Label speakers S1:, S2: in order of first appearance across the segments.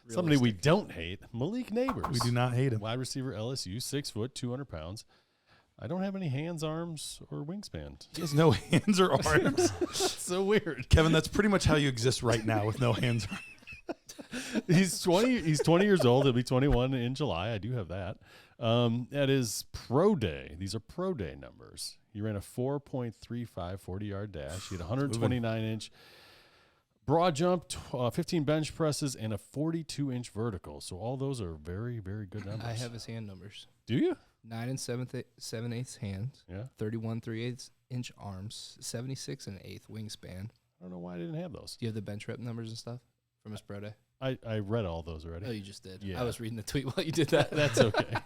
S1: Somebody we don't hate, Malik Nabers.
S2: We do not hate him.
S1: Wide receiver, LSU, 6 foot, 200 pounds. I don't have any hands, arms, or wingspan.
S2: He has no hands or arms.
S1: So weird.
S2: Kevin, that's pretty much how you exist right now with no hands or arms.
S1: He's 20 years old. He'll be 21 in July. I do have that. At his pro day, these are pro day numbers. He ran a 4.35 40-yard dash. He had 129-inch broad jump, 15 bench presses, and a 42-inch vertical. So all those are very, very good numbers.
S3: I have his hand numbers.
S1: Do you?
S3: 9 7/8 hands.
S1: Yeah.
S3: 31 3/8-inch arms. 76 1/8 wingspan.
S1: I don't know why I didn't have those.
S3: Do you have the bench rep numbers and stuff from his pro day?
S1: I read all those already.
S3: Oh, you just did.
S1: Yeah.
S3: I was reading the tweet while you did that.
S1: That's okay.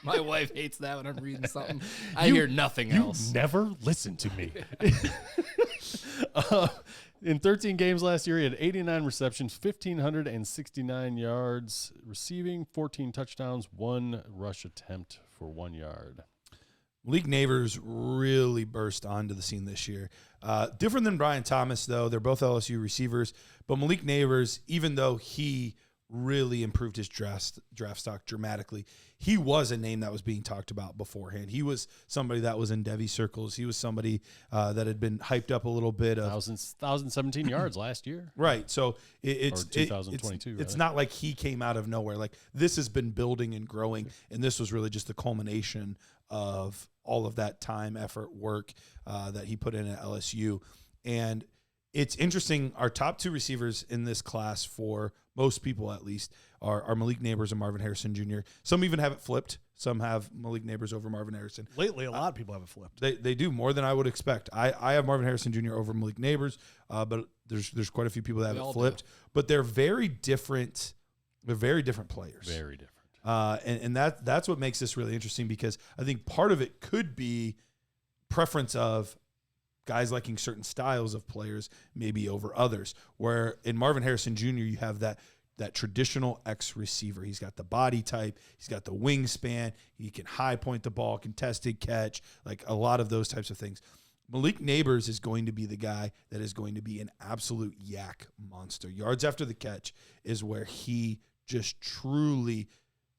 S3: My wife hates that when I'm reading something. I hear nothing else.
S1: You never listen to me. In 13 games last year, he had 89 receptions, 1,569 yards receiving, 14 touchdowns, 1 rush attempt for 1 yard.
S2: Malik Nabers really burst onto the scene this year. Different than Brian Thomas, though. They're both LSU receivers. But Malik Nabers, even though he really improved his draft stock dramatically, he was a name that was being talked about beforehand. He was somebody that was in Devy circles. He was somebody that had been hyped up a little bit.
S1: 1,017 yards last year.
S2: Right. So it's
S1: 2022.
S2: It's not like he came out of nowhere. Like, this has been building and growing, and this was really just the culmination of all of that time, effort, work that he put in at LSU. And it's interesting. Our top 2 receivers in this class, for most people at least, are Malik Nabers and Marvin Harrison Jr. Some even have it flipped. Some have Malik Nabers over Marvin Harrison.
S4: Lately, a lot of people have it flipped.
S2: They do, more than I would expect. I have Marvin Harrison Jr. over Malik Nabers, but there's quite a few people that have it flipped. But they're very different. They're very different players.
S1: Very different.
S2: And that's what makes this really interesting, because I think part of it could be preference of guys liking certain styles of players maybe over others, where in Marvin Harrison Jr. you have that traditional X receiver. He's got the body type, he's got the wingspan, he can high point the ball, contested catch, like a lot of those types of things. Malik Nabers is going to be the guy that is going to be an absolute yak monster. Yards after the catch is where he just truly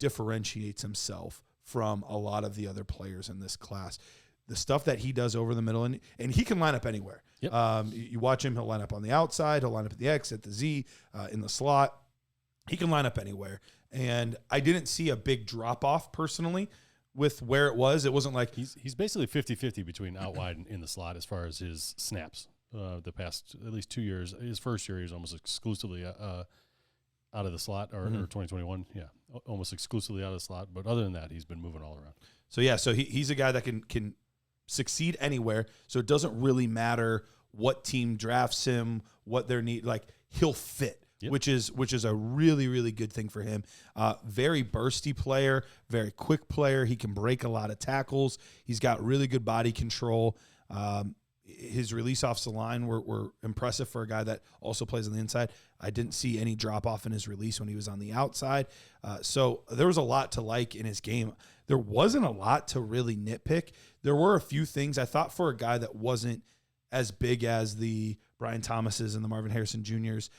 S2: differentiates himself from a lot of the other players in this class. The stuff that he does over the middle, and he can line up anywhere.
S1: Yep.
S2: You watch him, he'll line up on the outside, he'll line up at the X, at the Z, in the slot. He can line up anywhere. And I didn't see a big drop-off personally with where it was. It wasn't like
S1: he's basically 50-50 between out wide and in the slot as far as his snaps. The past at least 2 years. His first year he was almost exclusively out of the slot, or 2021, almost exclusively out of the slot. But other than that, he's been moving all around. So
S2: he's a guy that can succeed anywhere. So it doesn't really matter what team drafts him, what their need. Like, he'll fit. Yep. Which is a really, really good thing for him. Very bursty player, very quick player. He can break a lot of tackles. He's got really good body control. His release offs the line were impressive for a guy that also plays on the inside. I didn't see any drop off in his release when he was on the outside. So there was a lot to like in his game. There wasn't a lot to really nitpick. There were a few things I thought for a guy that wasn't as big as the Brian Thomases and the Marvin Harrison Jr.'s.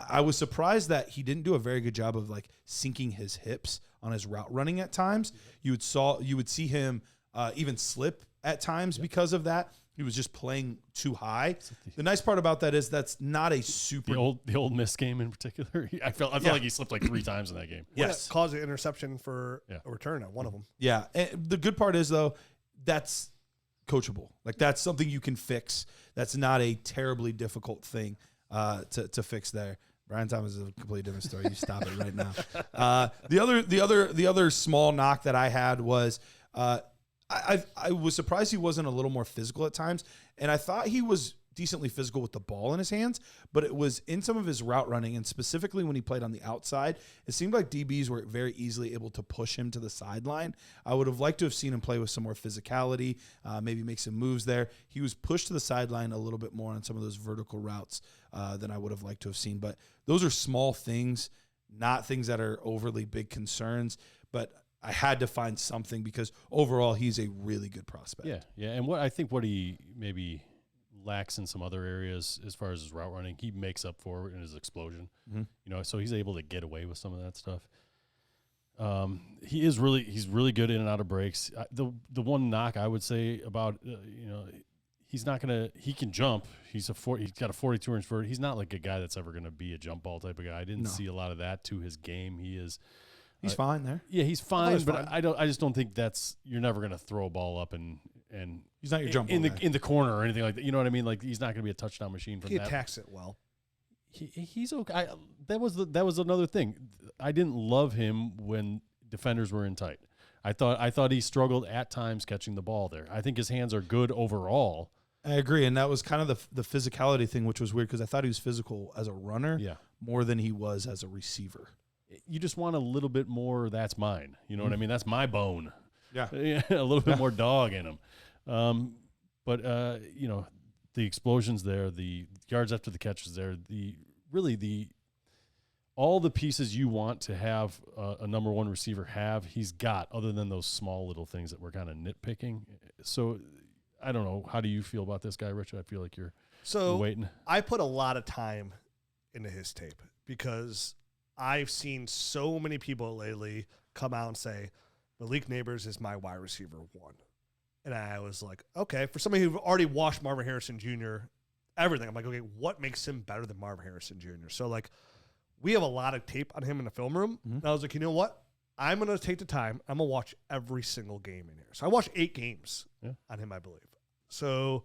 S2: I was surprised that he didn't do a very good job of like sinking his hips on his route running at times. You would see him even slip at times because of that. He was just playing too high. The nice part about that is that's not a super
S1: the old Miss game in particular. I felt like he slipped like 3 times in that game.
S4: Yes, caused an interception for a return at one of them.
S2: Yeah, and the good part is though that's coachable. Like, that's something you can fix. That's not a terribly difficult thing to fix there. Brian Thomas is a completely different story. You stop it right now. The other small knock that I had was I was surprised he wasn't a little more physical at times, and I thought he was decently physical with the ball in his hands, but it was in some of his route running, and specifically when he played on the outside, it seemed like DBs were very easily able to push him to the sideline. I would have liked to have seen him play with some more physicality, maybe make some moves there. He was pushed to the sideline a little bit more on some of those vertical routes than I would have liked to have seen, but those are small things, not things that are overly big concerns, but I had to find something because overall he's a really good prospect.
S1: Yeah, and what he maybe lacks in some other areas as far as his route running, he makes up for it in his explosion. So he's able to get away with some of that stuff. He's really good in and out of breaks. The one knock I would say about he can jump. He's got a 42-inch vert. He's not like a guy that's ever gonna be a jump ball type of guy. I didn't see a lot of that to his game. He's
S2: fine there.
S1: Yeah, he's fine, but I just don't think you're never gonna throw a ball up and
S2: he's not your jump
S1: in
S2: ball
S1: the corner or anything like that. You know what I mean? Like he's not gonna be a touchdown machine from
S4: He
S1: that.
S4: attacks it well.
S1: He's okay. That was another thing. I didn't love him when defenders were in tight. I thought he struggled at times catching the ball there. I think his hands are good overall.
S2: I agree, and that was kind of the physicality thing, which was weird because I thought he was physical as a runner more than he was as a receiver.
S1: You just want a little bit more. That's mine. You know what I mean? That's my bone.
S2: Yeah,
S1: a little bit more dog in him. But the explosions there, the yards after the catches there, all the pieces you want to have a number one receiver have, he's got, other than those small little things that we're kind of nitpicking. So I don't know. How do you feel about this guy, Rich? I feel like you're waiting.
S4: I put a lot of time into his tape because I've seen so many people lately come out and say, Malik Nabers is my wide receiver one. And I was like, okay, for somebody who already watched Marvin Harrison Jr., everything, I'm like, okay, what makes him better than Marvin Harrison Jr.? So, like, we have a lot of tape on him in the film room. And I was like, you know what? I'm going to take the time. I'm going to watch every single game in here. So I watched 8 games on him, I believe. So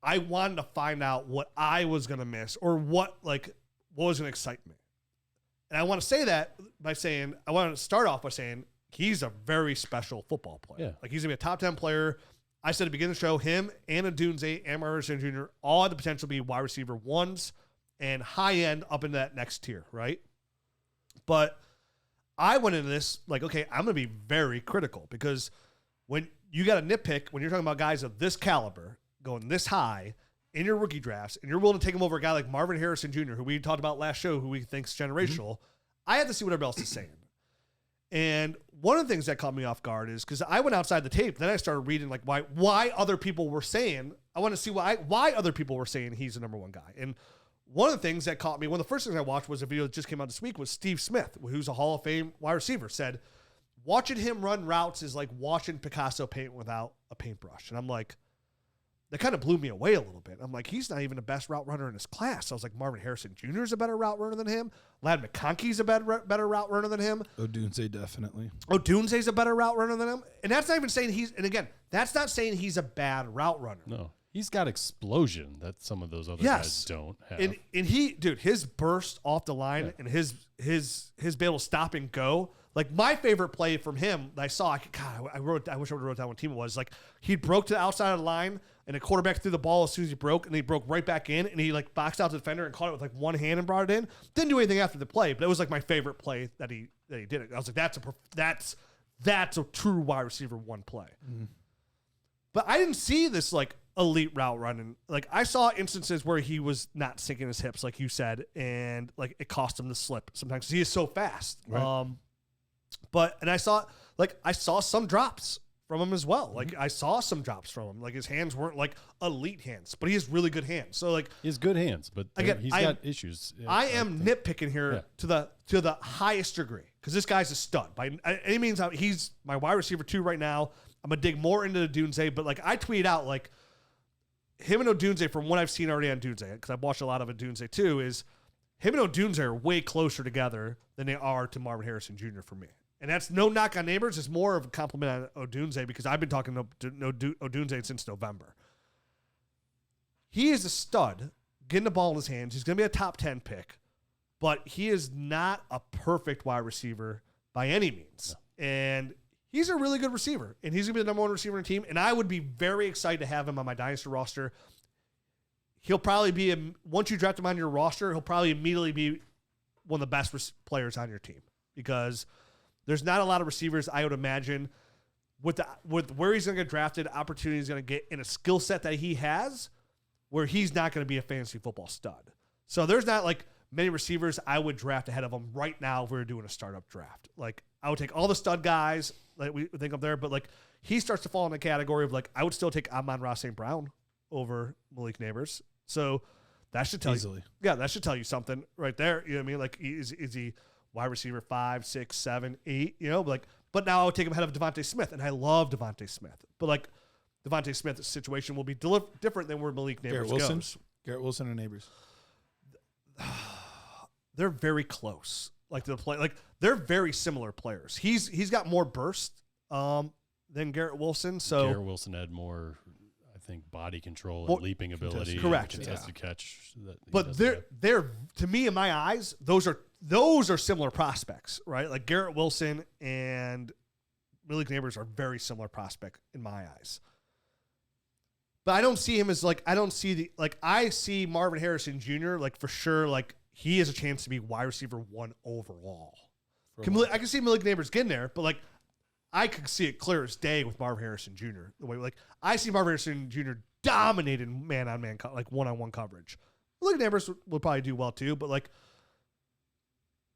S4: I wanted to find out what I was going to miss or what was going to excite me. And I want to say that by saying, I want to start off by saying he's a very special football player.
S1: Yeah.
S4: Like, he's going to be a top 10 player. I said at the beginning of the show, him and Odunze and Marvin Jr. all had the potential to be wide receiver ones and high end up into that next tier, right? But I went into this like, okay, I'm going to be very critical because when you got a nitpick, when you're talking about guys of this caliber going this high in your rookie drafts, and you're willing to take him over a guy like Marvin Harrison Jr., who we talked about last show, who we think's generational, I have to see what everybody else is saying. And one of the things that caught me off guard is because I went outside the tape, then I started reading like why other people were saying. I want to see why other people were saying he's the number one guy. And one of the things that caught me, one of the first things I watched was a video that just came out this week, was Steve Smith, who's a Hall of Fame wide receiver, said watching him run routes is like watching Picasso paint without a paintbrush. And I'm like, that kind of blew me away a little bit. I'm like, he's not even the best route runner in his class. I was like, Marvin Harrison Jr. is a better route runner than him. Ladd McConkey's a better route runner than him.
S2: Odunze definitely.
S4: Odunze's a better route runner than him. And that's not even saying that's not saying he's a bad route runner.
S1: No. He's got explosion that some of those other guys don't have.
S4: And his burst off the line and his be able to stop and go. Like, my favorite play from him that I saw, I wish I would have wrote down what team it was. Like, he broke to the outside of the line, and the quarterback threw the ball as soon as he broke, and he broke right back in, and he, like, boxed out the defender and caught it with, like, one hand and brought it in. Didn't do anything after the play, but it was, like, my favorite play that he did it. I was like, that's a true wide receiver one play. Mm-hmm. But I didn't see this, like, elite route running. Like, I saw instances where he was not sinking his hips, like you said, and, like, it cost him the slip sometimes because he is so fast.
S1: Right.
S4: And I saw some drops from him as well. Like, I saw some drops from him. Like, his hands weren't like elite hands, but he has really good hands. So, like,
S1: he has good hands, but
S4: again,
S1: he's got issues.
S4: I am nitpicking here to the highest degree because this guy's a stud. By any means, he's my wide receiver 2 right now. I'm gonna dig more into the Odunze, but like I tweeted out like him and Odunze from what I've seen already on Odunze, because I've watched a lot of Odunze too, is him and Odunze are way closer together than they are to Marvin Harrison Jr. for me. And that's no knock on Nabers. It's more of a compliment on Odunze because I've been talking to Odunze since November. He is a stud, getting the ball in his hands. He's going to be a top 10 pick, but he is not a perfect wide receiver by any means. No. And he's a really good receiver, and he's going to be the number one receiver in the team, and I would be very excited to have him on my Dynasty roster. He'll probably be, once you draft him on your roster, he'll probably immediately be one of the best players on your team because there's not a lot of receivers, I would imagine, with where he's going to get drafted, opportunity he's going to get in a skill set that he has, where he's not going to be a fantasy football stud. So there's not like many receivers I would draft ahead of him right now if we were doing a startup draft. Like, I would take all the stud guys that we think up there, but like he starts to fall in the category of like I would still take Amon-Ra St. Brown over Malik Nabers. So that should tell
S2: Easily.
S4: you. Yeah, that should tell you something right there. You know what I mean? Like, is he wide receiver 5, 6, 7, 8? You know, like, but now I would take him ahead of Devontae Smith, and I love Devontae Smith. But like, Devontae Smith's situation will be different than where Malik Nabers goes.
S2: Garrett Wilson or Nabers?
S4: They're very close. Like, to the play, like they're very similar players. He's got more burst than Garrett Wilson. So
S1: Garrett Wilson had more, I think, body control and leaping ability.
S4: Correct.
S1: And contested catch.
S4: But they're to me, in my eyes, those are similar prospects, right? Like Garrett Wilson and Malik Nabers are very similar prospect in my eyes. But I don't see him as like, I see Marvin Harrison Jr. like for sure, like he has a chance to be wide receiver 1 overall. I can see Malik Nabers getting there, but like I could see it clear as day with Marvin Harrison Jr. The way like I see Marvin Harrison Jr. dominating man-on-man, like one-on-one coverage. Malik Nabers will probably do well too, but like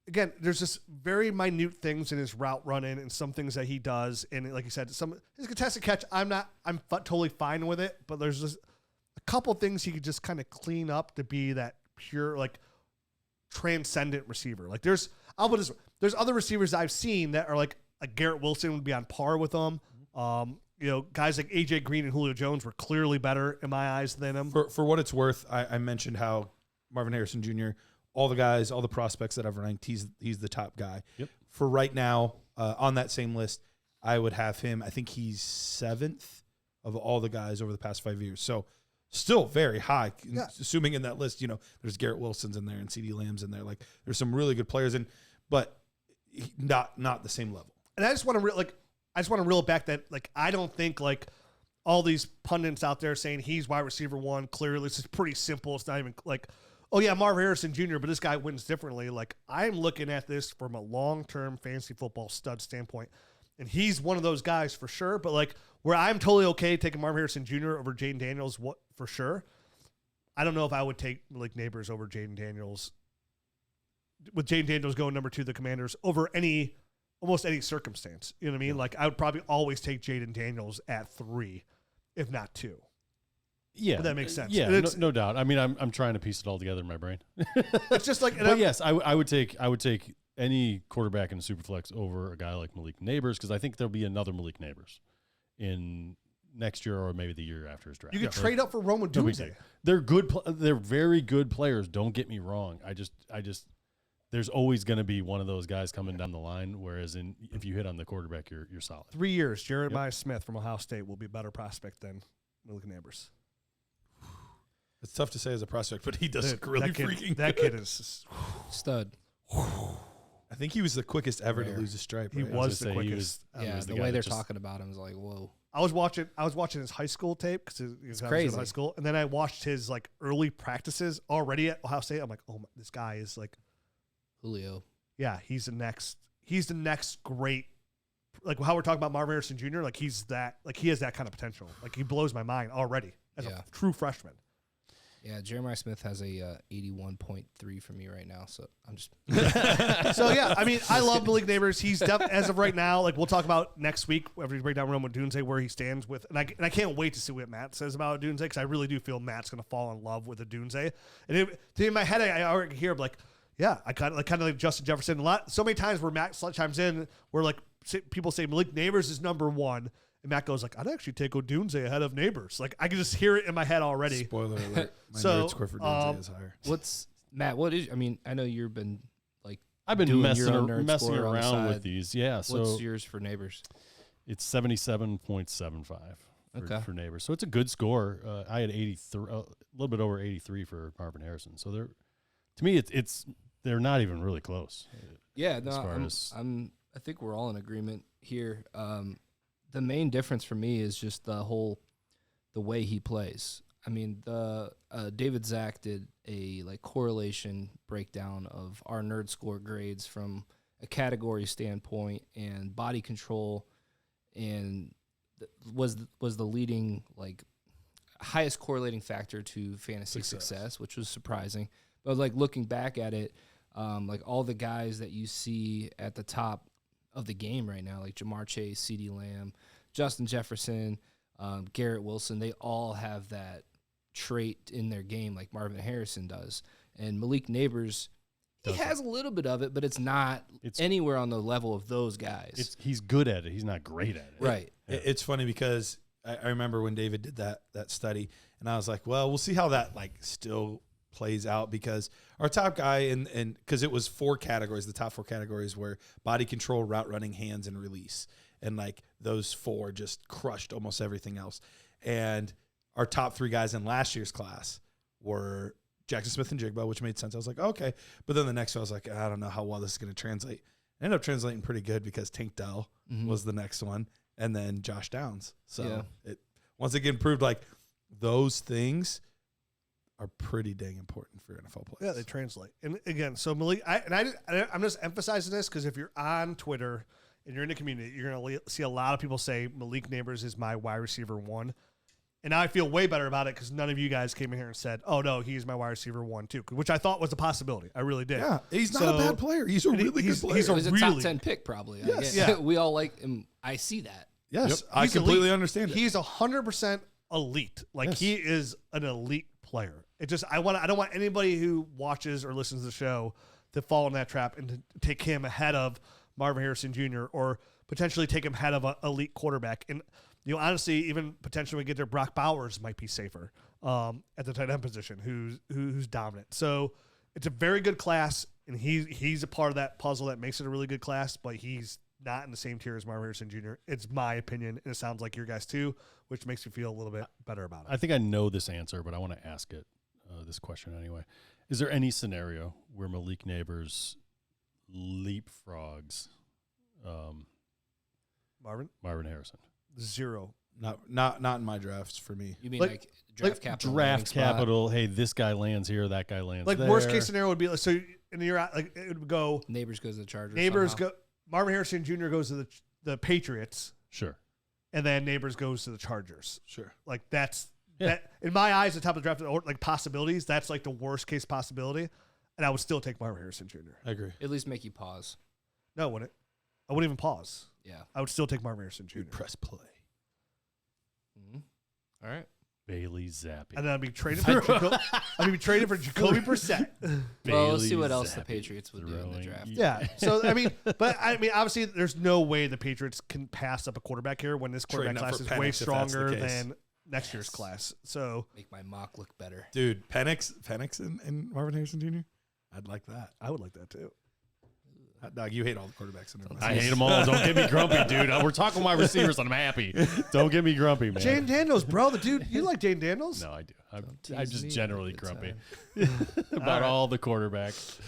S4: again, there's just very minute things in his route running and some things that he does. And like you said, his contested catch, I'm totally fine with it, but there's just a couple things he could just kind of clean up to be that pure, like transcendent receiver. Like there's other receivers I've seen that are like Garrett Wilson would be on par with them. You know, guys like AJ Green and Julio Jones were clearly better in my eyes than him.
S2: For what it's worth, I mentioned how Marvin Harrison Jr., all the guys, all the prospects that I've ranked, he's the top guy.
S1: Yep.
S2: For right now, on that same list, I would have him. I think he's 7th of all the guys over the past 5 years. So still very high. Yeah. Assuming in that list, you know, there's Garrett Wilson's in there and CeeDee Lamb's in there. Like there's some really good players but not the same level.
S4: And I just want to reel back that like I don't think like all these pundits out there saying he's wide receiver 1. Clearly, this is pretty simple. It's not even like, oh yeah, Marvin Harrison Jr., but this guy wins differently. Like I'm looking at this from a long-term fantasy football stud standpoint, and he's one of those guys for sure. But like where I'm totally okay taking Marvin Harrison Jr. over Jaden Daniels, what for sure. I don't know if I would take Malik Nabers over Jaden Daniels. With Jaden Daniels going number 2, the Commanders over almost any circumstance. You know what I mean? Yeah. Like I would probably always take Jaden Daniels at 3, if not 2.
S1: Yeah,
S4: but that makes sense.
S1: Yeah, no doubt. I mean, I'm trying to piece it all together in my brain.
S4: It's just like,
S1: but yes, I would take any quarterback in the Superflex over a guy like Malik Nabers because I think there'll be another Malik Nabers in next year or maybe the year after his draft.
S4: You could trade up for Roman Doomsday.
S1: They're good. They're very good players. Don't get me wrong. I just there's always going to be one of those guys coming down the line. Whereas if you hit on the quarterback, you're solid.
S4: 3 years, Jeremiah Smith from Ohio State will be a better prospect than Malik Nabers.
S2: It's tough to say as a prospect, but he does look really freaking
S4: that
S2: good.
S4: kid is
S3: stud.
S2: I think he was the quickest ever to lose a stripe.
S4: He
S2: right?
S4: was the quickest.
S3: Yeah, the way they're talking about him is like, whoa.
S4: I was watching his high school tape because he was
S3: crazy.
S4: in high school, and then I watched his like early practices already at Ohio State. I'm like, oh, this guy is like
S3: Julio.
S4: Yeah, he's the next great. Like how we're talking about Marvin Harrison Jr. Like he has that kind of potential. Like he blows my mind already as a true freshman.
S3: Yeah, Jeremiah Smith has a 81.3 for me right now, so I'm just.
S4: So yeah, I mean, I love Malik Nabers. He's as of right now. Like we'll talk about next week after we break down Roman Dunze where he stands with, and I can't wait to see what Matt says about Dunze because I really do feel Matt's going to fall in love with the Dunze. And in my head, I already hear like, yeah, I kind of like Justin Jefferson. So many times where Matt chimes in, where like people say Malik Nabers is number 1. And Matt goes like, I'd actually take Odunze ahead of Nabers. Like I can just hear it in my head already.
S2: Spoiler alert. My nerd score for Odunze is higher.
S3: Matt, I mean, I know you've been like
S1: I've been messing around with these. Yeah. So
S3: what's yours for Nabers?
S1: It's 77.75 for Nabers. So it's a good score. I had 83, a little bit over 83 for Marvin Harrison. So to me, they're not even really close.
S3: Yeah. No, I think we're all in agreement here. The main difference for me is just the way he plays. I mean, David Zach did a like correlation breakdown of our nerd score grades from a category standpoint, and body control, and was the leading like highest correlating factor to fantasy success, which was surprising. But like looking back at it, like all the guys that you see at the top of the game right now, like Jamar Chase, CeeDee Lamb, Justin Jefferson, Garrett Wilson, they all have that trait in their game like Marvin Harrison does. And Malik Nabers, he has a little bit of it, but it's not anywhere on the level of those guys.
S1: He's good at it. He's not great at it.
S3: Right.
S2: It's funny because I remember when David did that study, and I was like, well, we'll see how that like still plays out, because our top guy and because it was 4 categories, the top 4 categories were body control, route running, hands, and release. And like those 4 just crushed almost everything else. And our top 3 guys in last year's class were Jackson Smith and Jigba, which made sense. I was like, okay. But then the next one, I was like, I don't know how well this is going to translate. It ended up translating pretty good because Tank Dell was the next one, and then Josh Downs. So it once again proved like those things are pretty dang important for NFL players.
S4: Yeah, they translate. And again, so Malik, I'm just emphasizing this because if you're on Twitter and you're in the community, you're going to see a lot of people say Malik Nabers is my wide receiver 1. And now I feel way better about it because none of you guys came in here and said, oh, no, he's my wide receiver 1, too, which I thought was a possibility. I really did.
S2: Yeah, he's not a bad player. He's a really good player.
S3: He's a top 10 pick, probably.
S2: Yes.
S3: Yeah. We all like him. I see that.
S2: Yes, I completely understand it.
S4: He's 100% elite. Like, he is an elite player. It just I don't want anybody who watches or listens to the show to fall in that trap and to take him ahead of Marvin Harrison Jr. or potentially take him ahead of an elite quarterback. And honestly, even potentially we get there, Brock Bowers might be safer at the tight end position, who's dominant. So it's a very good class, and he's a part of that puzzle that makes it a really good class. But he's not in the same tier as Marvin Harrison Jr. It's my opinion, and it sounds like your guys too, which makes me feel a little bit better about it.
S1: I think I know this answer, but I want to ask it. This question anyway. Is there any scenario where Malik Nabers leapfrogs
S4: Marvin
S1: Harrison?
S4: 0.
S2: Not in my drafts for me.
S3: You mean like draft capital?
S1: Draft capital. Hey, this guy lands here, that guy lands
S4: like
S1: there.
S4: Worst case scenario would be like, so in the year like it would go
S3: Nabers goes to the Chargers.
S4: Marvin Harrison Jr. goes to the Patriots.
S1: Sure.
S4: And then Nabers goes to the Chargers.
S2: Sure.
S4: Like that in my eyes, the top of the draft, like possibilities, that's like the worst case possibility. And I would still take Marvin Harrison Jr.
S2: I agree.
S3: At least make you pause.
S4: No, I wouldn't. I wouldn't even pause.
S3: Yeah.
S4: I would still take Marvin Harrison Jr.
S2: You'd press play.
S3: Mm-hmm. All right.
S1: Bailey Zappi.
S4: And then I'd be traded for Jacoby Brissett.
S3: Well, let's see what else the Patriots would do in the draft.
S4: Yeah. So obviously there's no way the Patriots can pass up a quarterback here when this quarterback class is way stronger than next year's class. So
S3: make my mock look better.
S2: Dude, Penix and Marvin Harrison Jr. I'd like that.
S4: I would like that too.
S2: Dog, you hate all the quarterbacks in there.
S1: I hate them all. Don't get me grumpy, dude. We're talking wide receivers, and I'm happy. Don't get me grumpy, man.
S4: Jane Daniels, bro. The dude, you like Jane Daniels?
S1: No, I do. I'm just generally grumpy about all the quarterbacks.